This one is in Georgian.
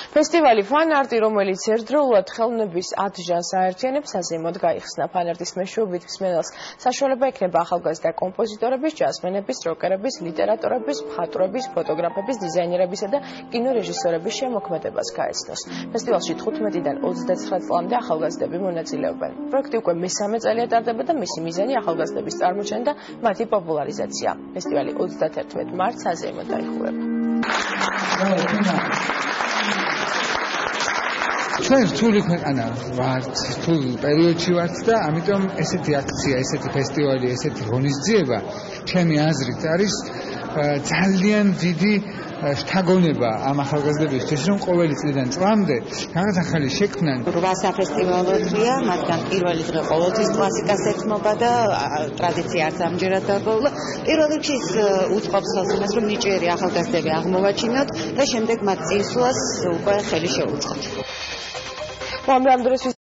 ფესტივალი ფანარტი, რომელიც ერთდროულად ხელოვნების 10 ჟანრს აერთიანებს, საზეიმოდ გაიხსნა. ფანარტის მეშვეობით მსმენელს საშუალება ექნება ახალგაზრდა კომპოზიტორების, ჯაზმენების, როკერების, ლიტერატორების, მხატვრების, ფოტოგრაფების, დიზაინერებისა და კინორეჟისორების შემოქმედებას გაეცნოს. ფესტივალში 15-დან 29 წლამდე ახალგაზრდები მონაწილეობენ. პროექტი უკვე მესამე წელია ტარდება და მისი მიზანი ახალგაზრდების წარმოჩენა და მათი პოპულარიზაცია. ფესტივალი 31 მარტს საზეიმოდ დაიხურება. ჩვენ რთული ქვეყანა ვართ, რთულ პერიოდში ვართ და ამიტომ ესეთი აქცია, ესეთი ფესტივალი, ესეთი ღონისძიება ჩემი აზრით არის ძალიან დიდი შთაგონება ამ ახალგაზრდებისთვის, რომ ყოველი წლიდან წლამდე რაღაც ახალი შექმნან. 8 საფესტივალო დღეა, მათგან პირველი დღე ყოველთვის კლასიკას ეთმობა და ტრადიცია არც ამჯერად დარღვეულა. პირველ რიგში უწყობს ხელს იმას, რომ ნიჭიერი ახალგაზრდები აღმოვაჩინოთ და შემდეგ მათ წინსვლას უკვე ხელი შეუწყოთ.